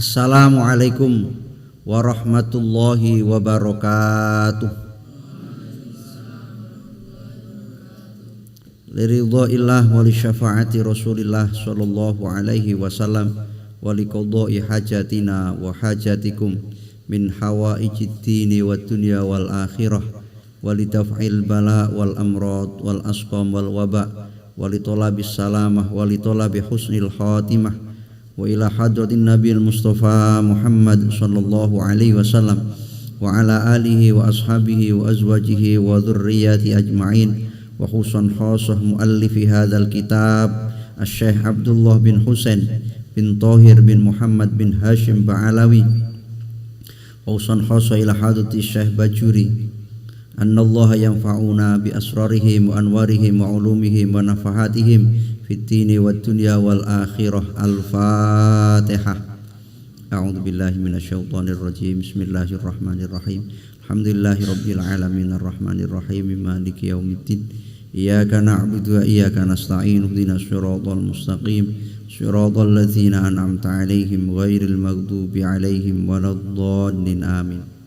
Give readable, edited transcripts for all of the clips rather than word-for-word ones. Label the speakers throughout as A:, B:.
A: Assalamualaikum warahmatullahi wabarakatuh. Liridhaillah wa li syafaati Rasulillah sallallahu alaihi wasallam wa li qadai hajatina wa hajatikum min hawaijid dini wad dunya wal akhirah wa li daf'il bala wal amrad wal asqam wal waba wa li talabis salamah wa li talabi husnil khatimah wa ila hadratin nabiyil mustafa Muhammad sallallahu alaihi wasallam wa ala alihi wa ashabihi wa azwajihi wa dhurriyyati ajma'in wa khususan khasah muallifi hadzal kitab Asy-Syaikh Abdullah bin Husain bin Thahir bin Muhammad bin Hashim Ba'alawi wa khususan khasah ila hadrati Syekh Bajuri annallaha yanfa'una bi asrarihim wa anwarihim wa ulumihim wa nafahatihim fid dini wad dunya wal akhirah. Al-Fatihah. A'udzu billahi minasyaitonir rajim. Bismillahirrahmanirrahim. Alhamdulillahi rabbil alamin arrahmanir rahim maliki yaumiddin. Iyyaka na'budu wa iyyaka nasta'in. Ihdinas siratal mustaqim. Siratal ladzina an'amta 'alaihim ghairil maghdubi 'alaihim waladdallin. Amin.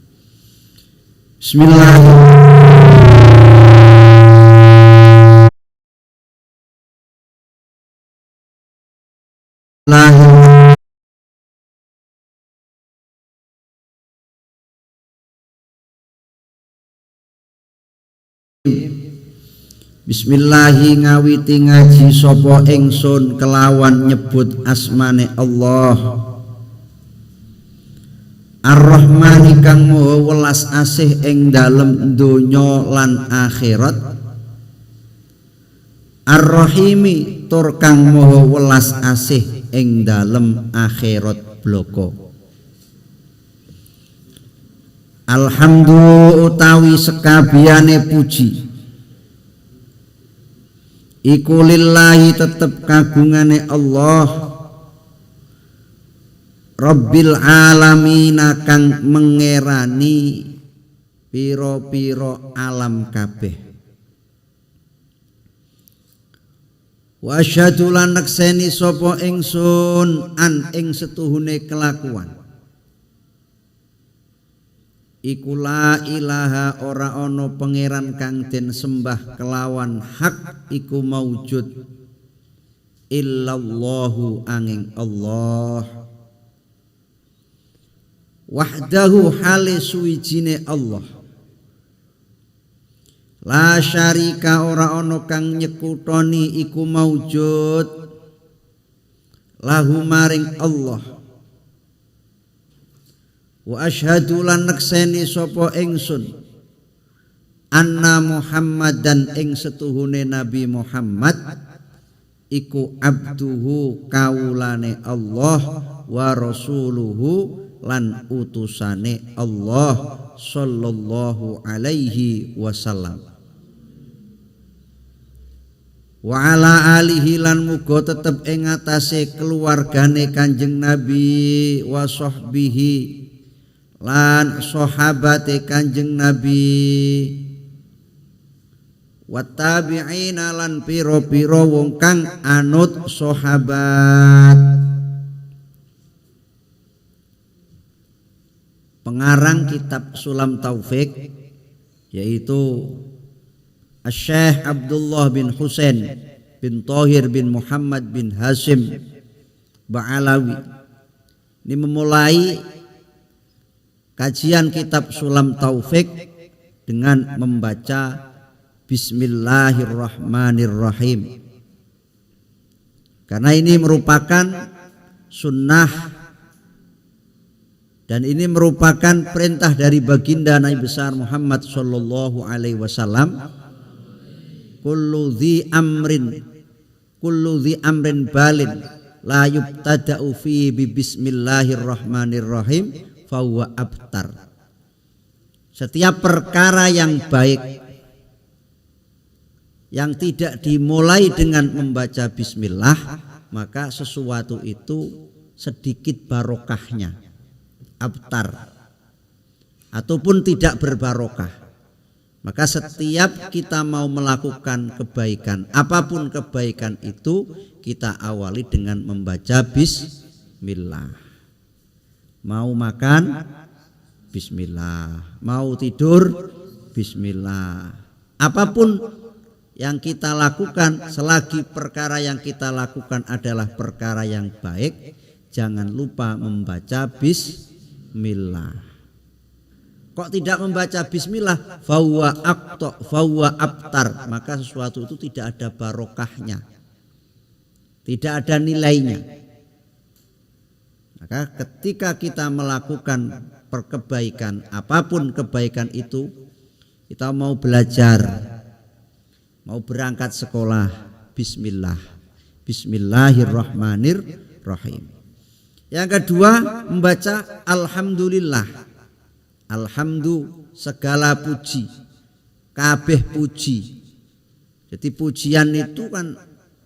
A: Bismillahi ngawiti ngaji sapa ingsun kelawan nyebut asmane Allah Ar-Rahmani kang maha welas asih ing dalem donya lan akhirat, Ar-Rahimi tur kang maha welas asih ing dalem akhirat bloko. Alhamdulillah utawi sekabiyane puji iku lillahi tetep kagungane Allah Rabbil alamina kang mengerani piro-piro alam kabeh. Wa asyhadu lan nakseni sapa ingsun an ing setuhune kelakuan iku la ilaha ora ana pangeran kang den sembah kelawan hak iku maujud illallahu angin Allah wahdahu hale suwijine Allah la syarika ora ana kang nyekutoni iku maujud lahu maring Allah wa asyhadu lan nakseni sapa ingsun anna Muhammadan ing setuhune Nabi Muhammad iku abduhu kaulane Allah wa rasuluhu lan utusane Allah sallallahu alaihi wasallam wa ala alihi lan muga tetep ing atase keluargane Kanjeng Nabi wa sahbihi lan sahabate Kanjeng Nabi wa tabi'ina lan pira-pira wong kang anut sahabat. Pengarang kitab Sulam Taufik yaitu Asy-Syaikh Abdullah bin Husain bin Thahir bin Muhammad bin Hashim Ba'alawi ini memulai kajian kitab Sulam Taufik dengan membaca Bismillahirrahmanirrahim karena ini merupakan sunnah dan ini merupakan perintah dari baginda Nabi besar Muhammad sallallahu alaihi wasallam kullu dzi amrin balin la yubtada'u fi bi bismillahirrahmanirrahim fahuwa abtar. Setiap perkara yang baik yang tidak dimulai dengan membaca bismillah maka sesuatu itu sedikit barokahnya abtar ataupun tidak berbarokah. Maka setiap kita mau melakukan kebaikan, apapun kebaikan itu, kita awali dengan membaca bismillah. Mau makan bismillah, mau tidur bismillah. Apapun yang kita lakukan, selagi perkara yang kita lakukan adalah perkara yang baik, jangan lupa membaca bismillah. Kok tidak membaca bismillah? Fahuwa aqta, fahuwa abtar. Maka sesuatu itu tidak ada barokahnya, tidak ada nilainya. Maka ketika kita melakukan perkebaikan, apapun kebaikan itu, kita mau belajar, mau berangkat sekolah, bismillah, bismillahirrahmanirrahim. Yang kedua, membaca alhamdulillah. Alhamdu segala puji, kabeh puji. Jadi pujian itu kan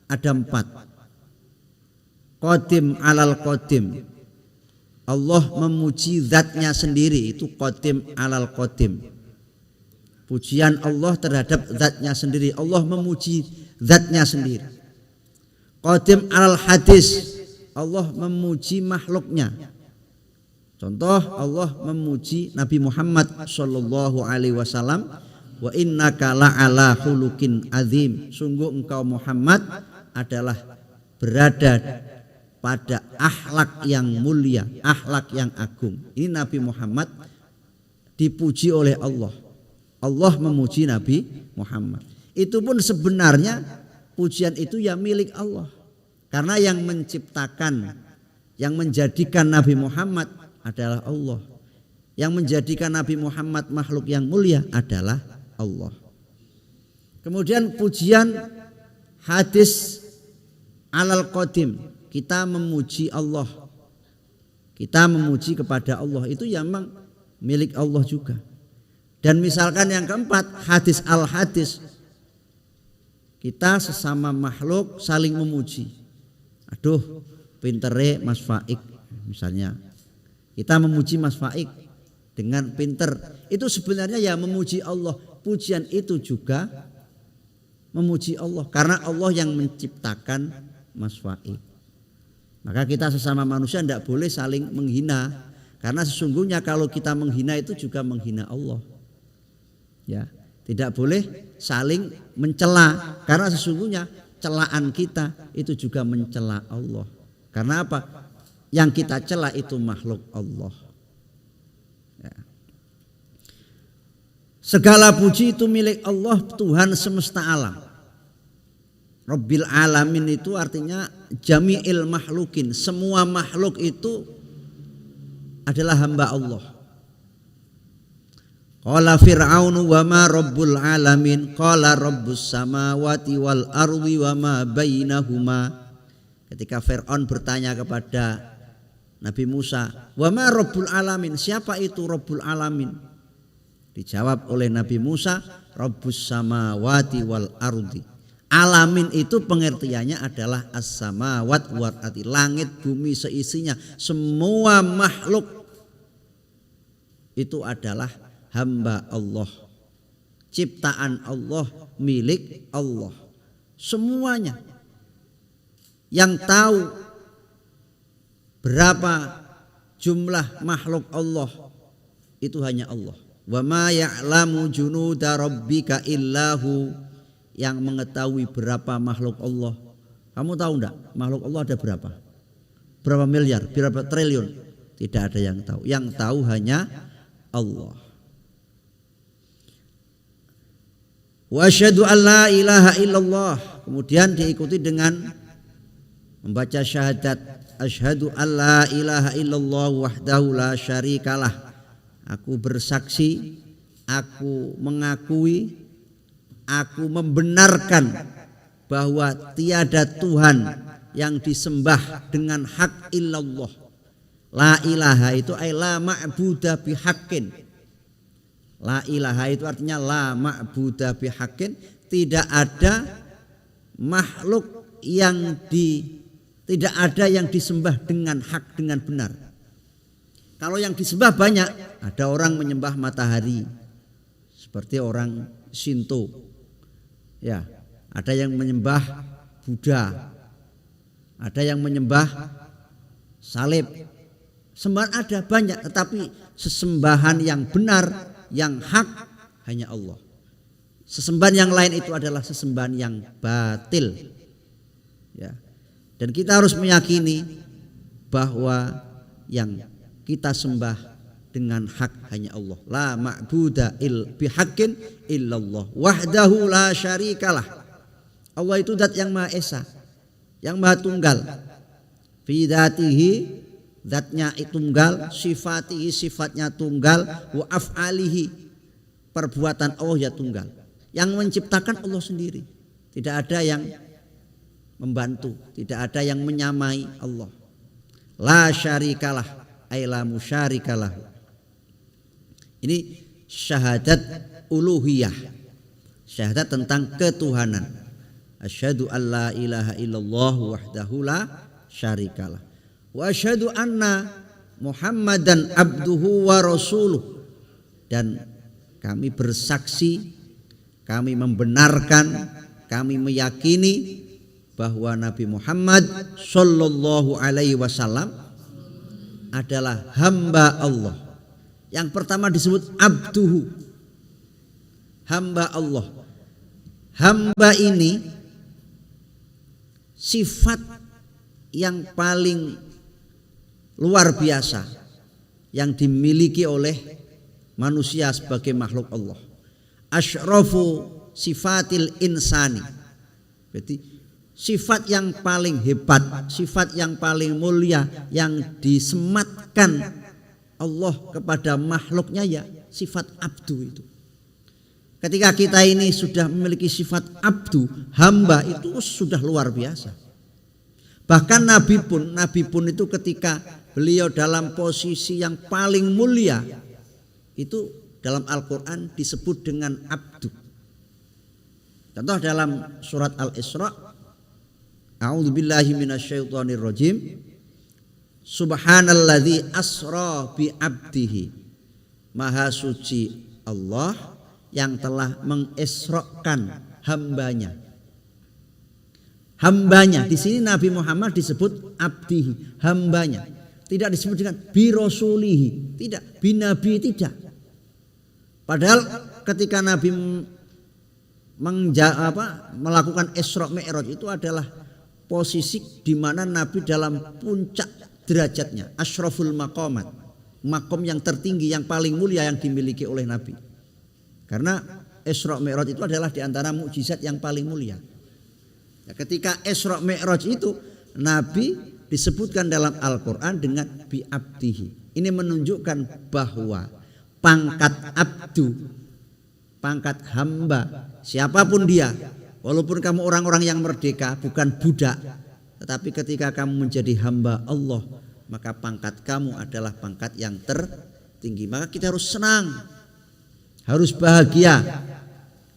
A: ada 4. Qadim alal qadim. Allah memuji zatnya sendiri, itu qadim alal qadim. Pujian Allah terhadap zatnya sendiri, Allah memuji zatnya sendiri. Qadim alal hadis, Allah memuji makhluknya. Contoh, Allah memuji Nabi Muhammad sallallahu alaihi wasallam, wa innaka la'ala khuluqin azim. Sungguh engkau Muhammad adalah berada pada akhlak yang mulia, akhlak yang agung. Ini Nabi Muhammad dipuji oleh Allah. Allah memuji Nabi Muhammad. Itu pun sebenarnya pujian itu ya milik Allah. Karena yang menciptakan, yang menjadikan Nabi Muhammad adalah Allah. Yang menjadikan Nabi Muhammad makhluk yang mulia adalah Allah. Kemudian pujian hadis alal qadim, kita memuji Allah, kita memuji kepada Allah, itu yang memang milik Allah juga. Dan misalkan yang keempat, hadis al hadis, kita sesama makhluk saling memuji. Aduh, pintere Mas Faik misalnya, kita memuji Mas Faik dengan pinter, itu sebenarnya ya memuji Allah. Pujian itu juga memuji Allah, karena Allah yang menciptakan Mas Faik. Maka kita sesama manusia tidak boleh saling menghina, karena sesungguhnya kalau kita menghina itu juga menghina Allah. Ya, tidak boleh saling mencela, karena sesungguhnya celaan kita itu juga mencela Allah. Karena apa? Yang kita cela itu makhluk Allah. Ya. Segala puji itu milik Allah, Tuhan semesta alam. Rabbil alamin itu artinya jami'il makhlukin, semua makhluk itu adalah hamba Allah. Qala fir'aunu wa ma rabbul alamin, qala rabbus samawati wal ardi wa ma bainahuma. Ketika Fir'aun bertanya kepada Nabi Musa, wa ma rabbul alamin, siapa itu Rabbul alamin? Dijawab oleh Nabi Musa, rabbus samawati wal ardi. Alamin itu pengertiannya adalah as-samawat wal ardi, langit bumi seisinya, semua makhluk itu adalah hamba Allah, ciptaan Allah, milik Allah. Semuanya. Yang tahu berapa jumlah makhluk Allah itu hanya Allah. Wa ma ya'lamu junuda rabbika illahu, yang mengetahui berapa makhluk Allah. Kamu tahu enggak makhluk Allah ada berapa? Berapa miliar, berapa triliun? Tidak ada yang tahu. Yang tahu hanya Allah. Wa asyhadu an la ilaha illallah. Kemudian diikuti dengan membaca syahadat, asyhadu an la ilaha illallah wahdahu la syarikalah. Aku bersaksi, aku mengakui, aku membenarkan bahwa tiada Tuhan yang disembah dengan hak illallah. La ilaha itu ay la ma'buda bihaqqin. La ilaha itu artinya la ma'buda bihaqqin, tidak ada makhluk yang tidak ada yang disembah dengan hak, dengan benar. Kalau yang disembah banyak, ada orang menyembah matahari seperti orang Shinto. Ya, ada yang menyembah Buddha. Ada yang menyembah salib Sembahan ada banyak, tetapi sesembahan yang benar, yang hak hanya Allah. Sesembahan yang lain itu adalah sesembahan yang batil. Ya. Dan kita harus meyakini bahwa yang kita sembah dengan hak hanya Allah. La ma'buda bihaqqin illallah wahdahu la syarikalah. Allah itu zat yang Maha Esa, yang Maha Tunggal. Fi dzatihi, zatnya tunggal, sifatihi, sifatnya tunggal, wa af'alihi, perbuatan Allah ya tunggal. Yang menciptakan Allah sendiri. Tidak ada yang membantu, tidak ada yang menyamai Allah. La syarikalah, ay la musyarikalah. Ini syahadat uluhiyah, syahadat tentang ketuhanan. Asyhadu an la ilaha illallah wahdahu la syarikalah. Wa asyhadu anna Muhammadan abduhu wa rasuluh. Dan kami bersaksi, kami membenarkan, kami meyakini bahwa Nabi Muhammad sallallahu alaihi wasallam adalah hamba Allah. Yang pertama disebut abduhu, hamba Allah. Hamba ini sifat yang paling luar biasa yang dimiliki oleh manusia sebagai makhluk Allah. Asyrafu sifatil insani. Berarti sifat yang paling hebat, sifat yang paling mulia yang disematkan Allah kepada makhluknya ya sifat abdu itu. Ketika kita ini sudah memiliki sifat abdu, hamba, itu sudah luar biasa. Bahkan Nabi pun itu ketika beliau dalam posisi yang paling mulia, itu dalam Al-Quran disebut dengan abdu. Contoh dalam surat Al-Isra, a'udzubillahi minasyaitonirrajim, subhanalladzi asra bi abdihi, maha suci Allah yang telah mengisrakan hambanya. Hambanya di sini Nabi Muhammad disebut abdihi, hambanya. Tidak disebut dengan birasulihi, tidak, binabi, tidak. Padahal ketika Nabi melakukan Isra Mi'raj itu adalah posisi di mana Nabi dalam puncak derajatnya, asyraful maqamat, makom yang tertinggi, yang paling mulia yang dimiliki oleh Nabi. Karena Isra Mi'raj itu adalah di antara mukjizat yang paling mulia. Ya, ketika Isra Mi'raj itu Nabi disebutkan dalam Al-Quran dengan bi'abdihi. Ini menunjukkan bahwa pangkat abdu, pangkat hamba, siapapun dia, walaupun kamu orang-orang yang merdeka, bukan budak, tetapi ketika kamu menjadi hamba Allah, maka pangkat kamu adalah pangkat yang tertinggi. Maka kita harus senang, harus bahagia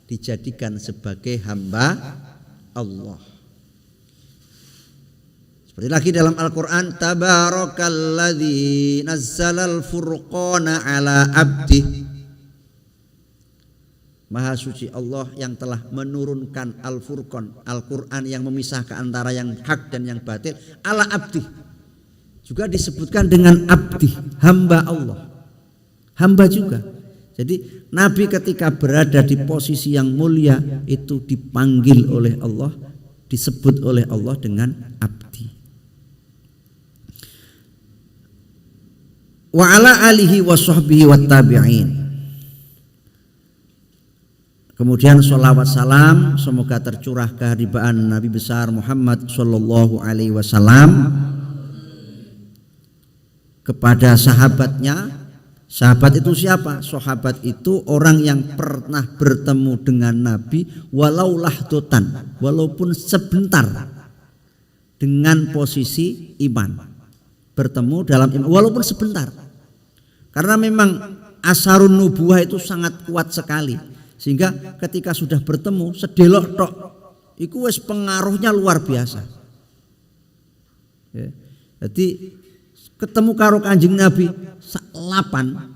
A: dijadikan sebagai hamba Allah. Seperti lagi dalam Al-Quran, tabarakalladzi nazzalal furqana ala abdi. Maha suci Allah yang telah menurunkan Al-Furqan, Al-Quran yang memisahkan antara yang hak dan yang batil, ala abdi. Juga disebutkan dengan abdi, hamba Allah, hamba juga. Jadi Nabi ketika berada di posisi yang mulia itu dipanggil oleh Allah, disebut oleh Allah dengan abdi. Wa ala alihi wa sahbihi wa tabi'in. Kemudian sholawat salam semoga tercurah kehadibaan Nabi besar Muhammad sallallahu alaihi wasallam kepada sahabatnya. Sahabat itu siapa? Sahabat itu orang yang pernah bertemu dengan Nabi walau lahdotan, walaupun sebentar, dengan posisi iman. Bertemu dalam iman walaupun sebentar. Karena memang asarun nubuwah itu sangat kuat sekali. Sehingga ketika sudah bertemu sedelok tok, iku wis pengaruhnya luar biasa. Ya. Jadi ketemu karo Kanjeng Nabi lapan